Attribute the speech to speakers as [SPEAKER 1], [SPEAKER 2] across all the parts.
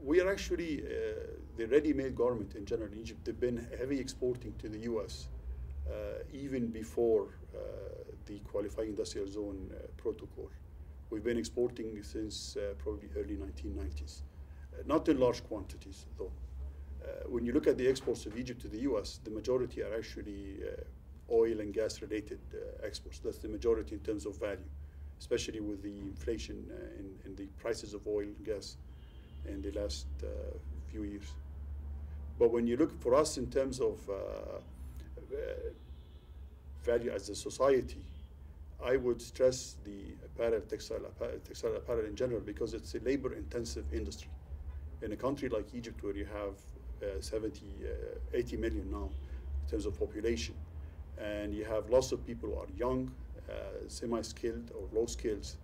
[SPEAKER 1] We are actually, the ready-made garment in general in Egypt, they've been heavy exporting to the US even before the qualifying industrial zone protocol. We've been exporting since probably early 1990s. Not in large quantities, though. When you look at the exports of Egypt to the US, the majority are actually oil and gas related exports. That's the majority in terms of value, especially with the inflation in the prices of oil and gas in the last few years. But when you look for us in terms of value as a society, I would stress the textile apparel in general, because it's a labor-intensive industry. In a country like Egypt, where you have 80 million now in terms of population, and you have lots of people who are young, semi-skilled or low skills,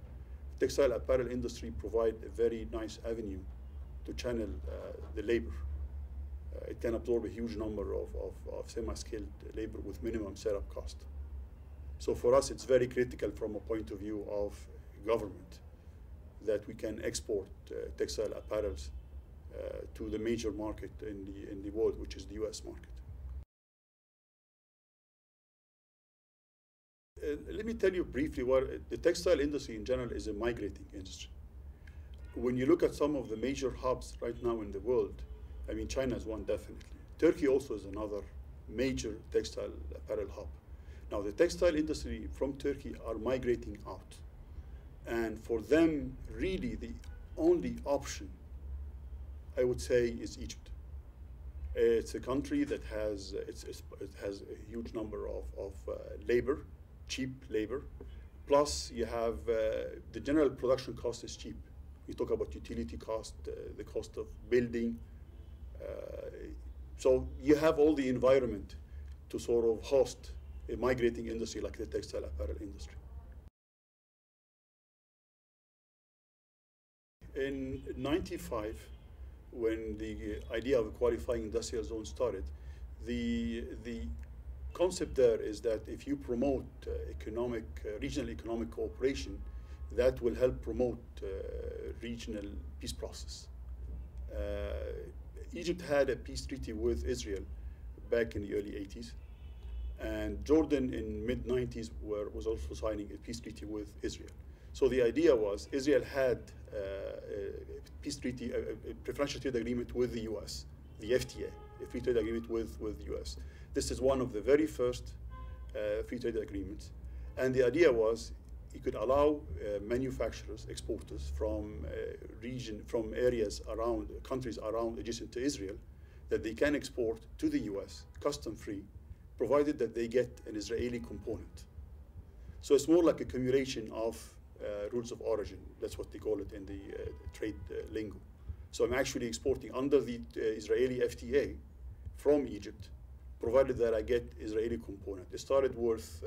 [SPEAKER 1] textile apparel industry provide a very nice avenue to channel the labor. It can absorb a huge number of semi-skilled labor with minimum setup cost. So for us, it's very critical from a point of view of government that we can export textile apparels to the major market in the world, which is the US market. Let me tell you briefly what the textile industry in general is a migrating industry. When you look at some of the major hubs right now in the world, I mean, China is one definitely. Turkey also is another major textile apparel hub. Now, the textile industry from Turkey are migrating out. And for them, really, the only option, I would say, is Egypt. It's a country that has, it has a huge number of labor, cheap labor. Plus, you have the general production cost is cheap. You talk about utility cost, the cost of building. So you have all the environment to sort of host a migrating industry like the textile apparel industry. In '95, when the idea of a qualifying industrial zone started, the concept there is that if you promote regional economic cooperation, that will help promote regional peace process. Egypt had a peace treaty with Israel back in the early 80s, and Jordan in mid-90s was also signing a peace treaty with Israel. So the idea was Israel had a peace treaty, a preferential trade agreement with the US, the FTA, a free trade agreement with the US. This is one of the very first free trade agreements. And the idea was it could allow manufacturers, exporters from from areas around, countries around adjacent to Israel, that they can export to the US custom-free, provided that they get an Israeli component. So it's more like a accumulation of rules of origin. That's what they call it in the trade lingo. So I'm actually exporting under the Israeli FTA from Egypt, provided that I get Israeli component. It started worth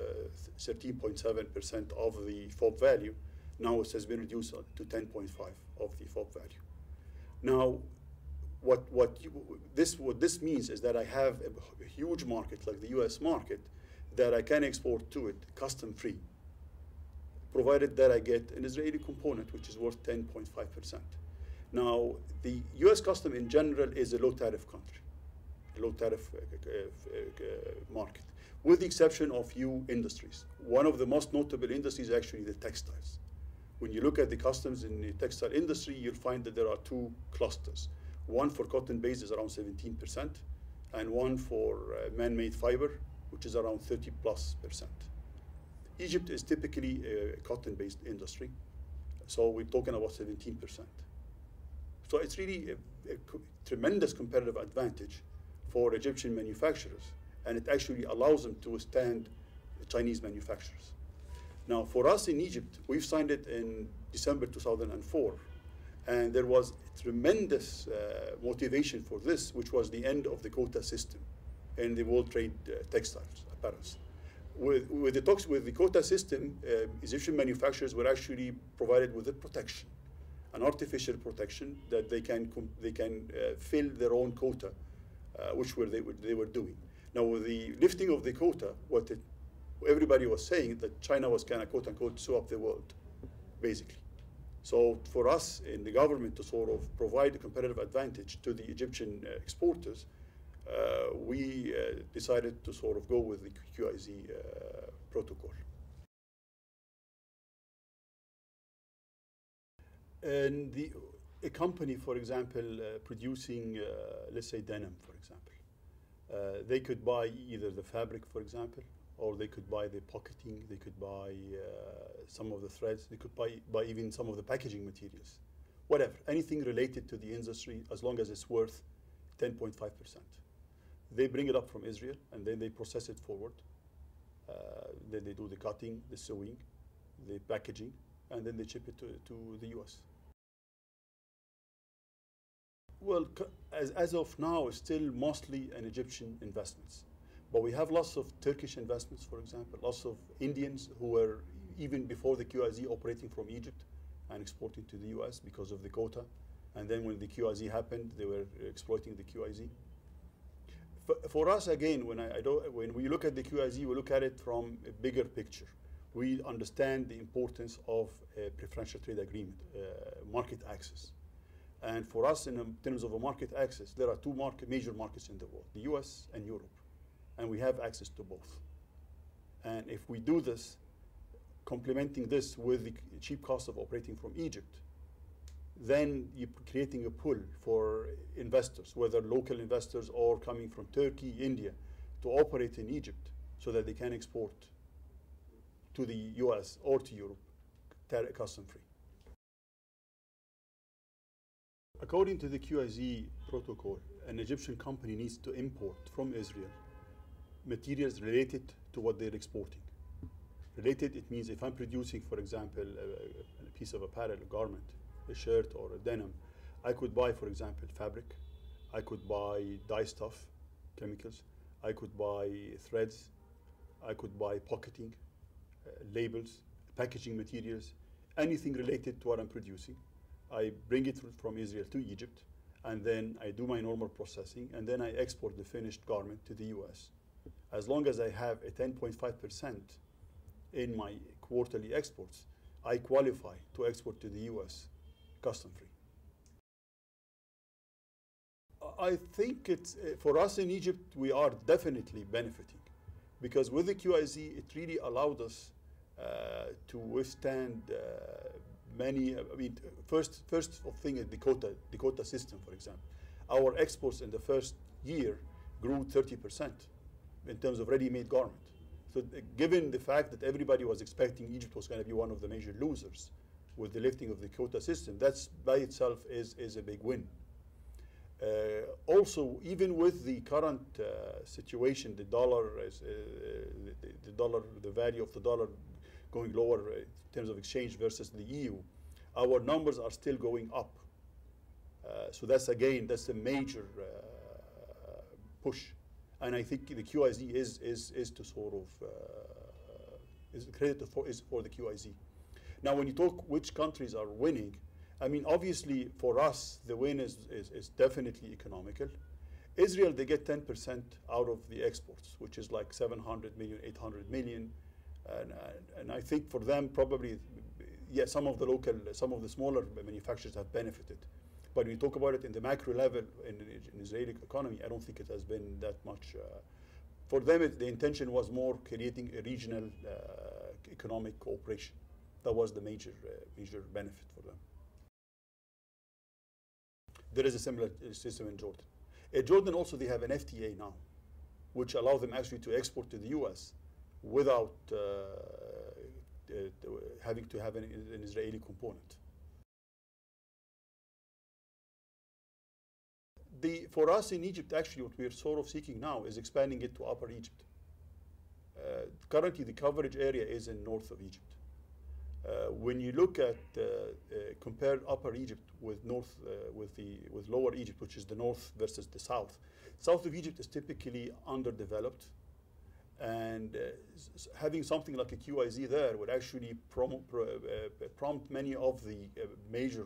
[SPEAKER 1] 13.7% of the FOB value. Now it has been reduced to 10.5% of the FOB value. Now, what this means is that I have a huge market like the US market that I can export to it custom-free, provided that I get an Israeli component, which is worth 10.5%. Now, the US custom in general is a low tariff country, a low tariff market, with the exception of few industries. One of the most notable industries is actually the textiles. When you look at the customs in the textile industry, you'll find that there are two clusters. One for cotton-based is around 17%, and one for man-made fiber, which is around 30+%. Egypt is typically a cotton-based industry, so we're talking about 17%. So it's really a tremendous competitive advantage for Egyptian manufacturers, and it actually allows them to withstand the Chinese manufacturers. Now, for us in Egypt, we've signed it in December 2004, and there was tremendous motivation for this, which was the end of the quota system in the World Trade textiles, apparels. With the quota system, Egyptian manufacturers were actually provided with a protection, an artificial protection that they can fill their own quota, which they were doing. Now, with the lifting of the quota, everybody was saying that China was kind of quote unquote sew up the world, basically. So for us in the government to sort of provide a competitive advantage to the Egyptian exporters, we decided to sort of go with the QIZ protocol. And a company, for example, producing, let's say, denim, for example, they could buy either the fabric, for example, or they could buy the pocketing, they could buy some of the threads, they could buy even some of the packaging materials, whatever, anything related to the industry, as long as it's worth 10.5%. They bring it up from Israel, and then they process it forward. Then they do the cutting, the sewing, the packaging, and then they ship it to the US. Well, as of now, it's still mostly an Egyptian investments. But we have lots of Turkish investments, for example, lots of Indians who were, even before the QIZ, operating from Egypt and exporting to the US because of the quota. And then when the QIZ happened, they were exploiting the QIZ. For us, again, when we look at the QIZ, we look at it from a bigger picture. We understand the importance of a preferential trade agreement, market access. And for us, in terms of a market access, there are two major markets in the world, the US and Europe. And we have access to both. And if we do this, complementing this with the cheap cost of operating from Egypt, then you're creating a pull for investors, whether local investors or coming from Turkey, India, to operate in Egypt so that they can export to the US or to Europe, custom-free. According to the QIZ protocol, an Egyptian company needs to import from Israel materials related to what they're exporting. Related, it means if I'm producing, for example, a piece of apparel, a garment, a shirt or a denim, I could buy, for example, fabric, I could buy dye stuff, chemicals, I could buy threads, I could buy pocketing, labels, packaging materials, anything related to what I'm producing. I bring it from Israel to Egypt, and then I do my normal processing, and then I export the finished garment to the US. As long as I have a 10.5% in my quarterly exports, I qualify to export to the US custom-free. I think it's, for us in Egypt, we are definitely benefiting, because with the QIZ, it really allowed us to withstand many, I mean, first thing is the quota system, for example. Our exports in the first year grew 30% in terms of ready-made garment. So given the fact that everybody was expecting Egypt was going to be one of the major losers with the lifting of the quota system, that's by itself is a big win. Also, even with the current situation, the dollar, the value of the dollar going lower in terms of exchange versus the EU, our numbers are still going up. So that's a major push. And I think the QIZ is to sort of, is credited for the QIZ. Now, when you talk which countries are winning, I mean, obviously for us, the win is definitely economical. Israel, they get 10% out of the exports, which is like 700 million, 800 million. And I think for them, probably, yeah, some of the smaller manufacturers have benefited. But when you talk about it in the macro level in Israeli economy, I don't think it has been that much. For them, the intention was more creating a regional economic cooperation. That was the major benefit for them. There is a similar system in Jordan. In Jordan also, they have an FTA now, which allows them actually to export to the US without having to have an Israeli component. For us in Egypt, actually, what we're sort of seeking now is expanding it to Upper Egypt. Currently, the coverage area is in north of Egypt. When you look at compare Upper Egypt with with Lower Egypt, which is the north versus the south, south of Egypt is typically underdeveloped, and having something like a QIZ there would actually prompt many of the major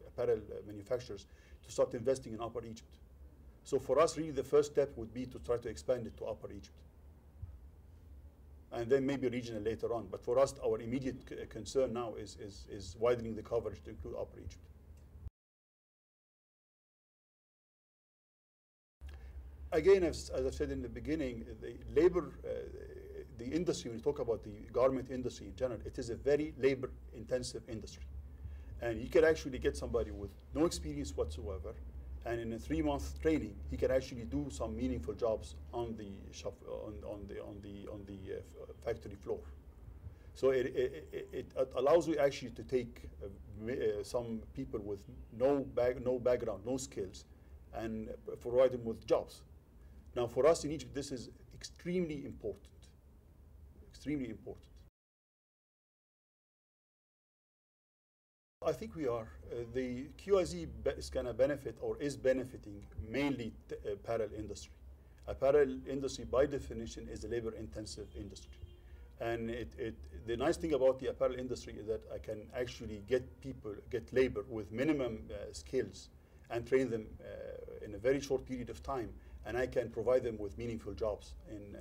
[SPEAKER 1] apparel manufacturers to start investing in Upper Egypt. So for us, really, the first step would be to try to expand it to Upper Egypt. and then maybe regional later on. But for us, our immediate concern now is widening the coverage to include Upper Egypt. Again, as I said in the beginning, the labor, the industry, when you talk about the garment industry in general, it is a very labor-intensive industry. And you can actually get somebody with no experience whatsoever, and in a 3-month training, he can actually do some meaningful jobs on the shop, on the factory floor. So it allows you actually to take some people with no background, no skills, and provide them with jobs. Now, for us in Egypt, this is extremely important. Extremely important. I think we are. The QIZ is going to benefit, or is benefiting, mainly apparel industry. Apparel industry, by definition, is a labor-intensive industry. And the nice thing about the apparel industry is that I can actually get labor with minimum skills and train them in a very short period of time, and I can provide them with meaningful jobs in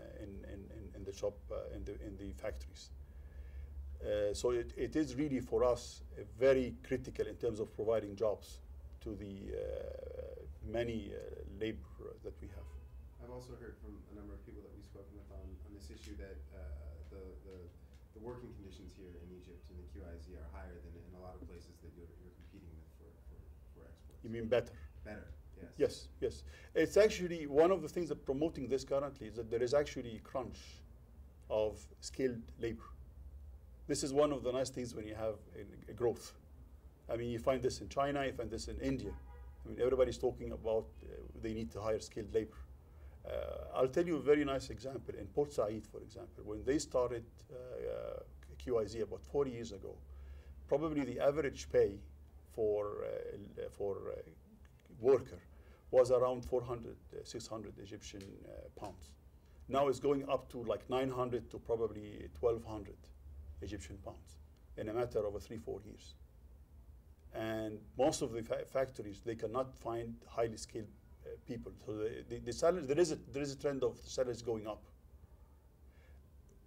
[SPEAKER 1] the shop, in the factories. So it is really for us very critical in terms of providing jobs to the many labor that we have.
[SPEAKER 2] I've also heard from a number of people that we've spoken with on this issue that the working conditions here in Egypt in the QIZ are higher than in a lot of places that you're competing with for exports.
[SPEAKER 1] You mean better?
[SPEAKER 2] Better, yes.
[SPEAKER 1] Yes, yes. It's actually one of the things that promoting this currently is that there is actually a crunch of skilled labor. This is one of the nice things when you have a growth. I mean, you find this in China, you find this in India. I mean, everybody's talking about they need to hire skilled labor. I'll tell you a very nice example. In Port Said, for example, when they started QIZ about 40 years ago, probably the average pay for worker was around 400, 600 Egyptian pounds. Now it's going up to like 900 to probably 1,200 Egyptian pounds in a matter of 3-4 years. And most of the factories, they cannot find highly skilled people. So the salary, there is a trend of salaries going up.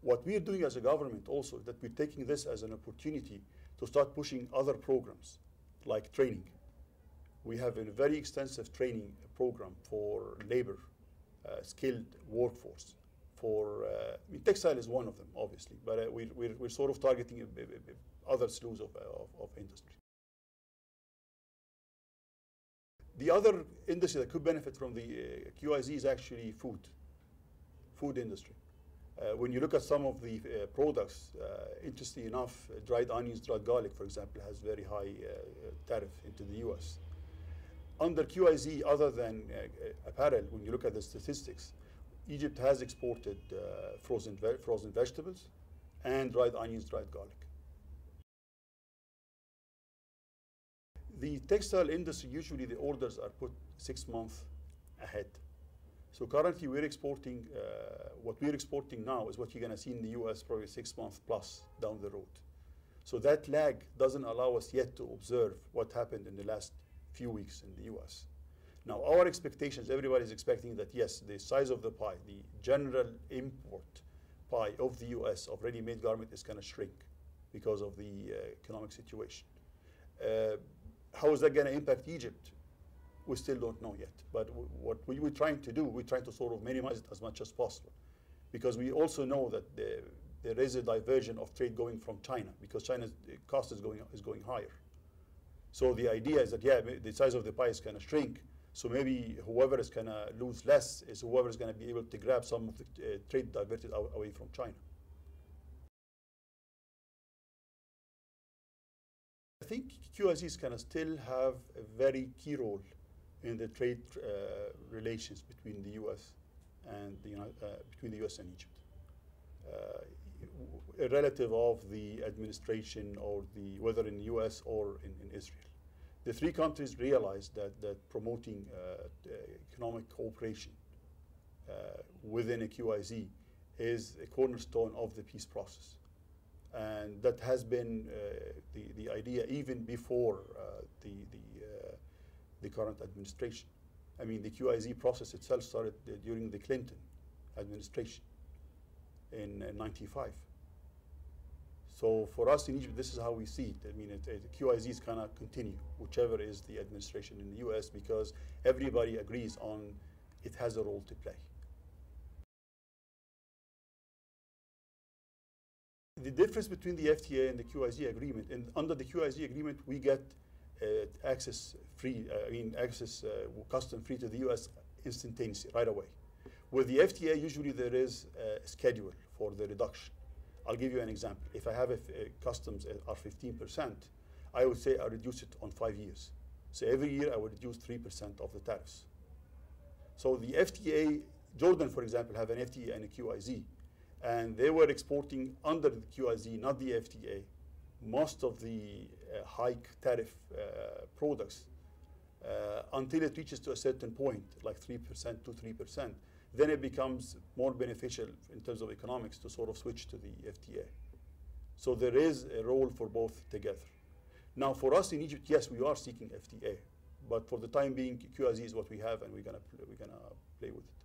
[SPEAKER 1] What we are doing as a government also is that we're taking this as an opportunity to start pushing other programs like training. We have a very extensive training program for labor, skilled workforce. I mean, textile is one of them, obviously, but we're sort of targeting other slews of industry. The other industry that could benefit from the QIZ is actually food industry. When you look at some of the products, interestingly enough, dried onions, dried garlic, for example, has very high tariff into the US. Under QIZ, other than apparel, when you look at the statistics, Egypt has exported frozen vegetables and dried onions, dried garlic. The textile industry, usually the orders are put 6 months ahead. So currently we're exporting, what we're exporting now is what you're gonna see in the US probably 6 months plus down the road. So that lag doesn't allow us yet to observe what happened in the last few weeks in the US. Now, our expectations, everybody's expecting that, yes, the size of the pie, the general import pie of the US of ready-made garment is going to shrink because of the economic situation. How is that going to impact Egypt? We still don't know yet. But what we're trying to do, we're trying to sort of minimize it as much as possible. Because we also know that there is a diversion of trade going from China, because China's cost is going higher. So the idea is that, yeah, the size of the pie is going to shrink. So maybe whoever is going to lose less is whoever is going to be able to grab some of the trade diverted away from China. I think QIZs can still have a very key role in the trade relations between the U.S. and between the U.S. and Egypt, relative of the administration or whether in the U.S. or in Israel. The three countries realized that promoting economic cooperation within a QIZ is a cornerstone of the peace process. And that has been the idea even before the current administration. I mean, the QIZ process itself started during the Clinton administration. in 95. So for us in Egypt, this is how we see it. I mean, QIZs kind of continue, whichever is the administration in the US, because everybody agrees on it has a role to play. The difference between the FTA and the QIZ agreement, and under the QIZ agreement, we get access custom free to the US instantaneously, right away. With the FTA, usually there is a schedule for the reduction. I'll give you an example. If I have a customs are 15%, I would say I reduce it on 5 years. So every year I would reduce 3% of the tariffs. So the FTA, Jordan, for example, have an FTA and a QIZ, and they were exporting under the QIZ, not the FTA, most of the high tariff products until it reaches to a certain point, like 3% to 3%. Then it becomes more beneficial in terms of economics to sort of switch to the FTA. So there is a role for both together. Now for us in Egypt, yes, we are seeking FTA, but for the time being, QIZ is what we have, and we're gonna play with it.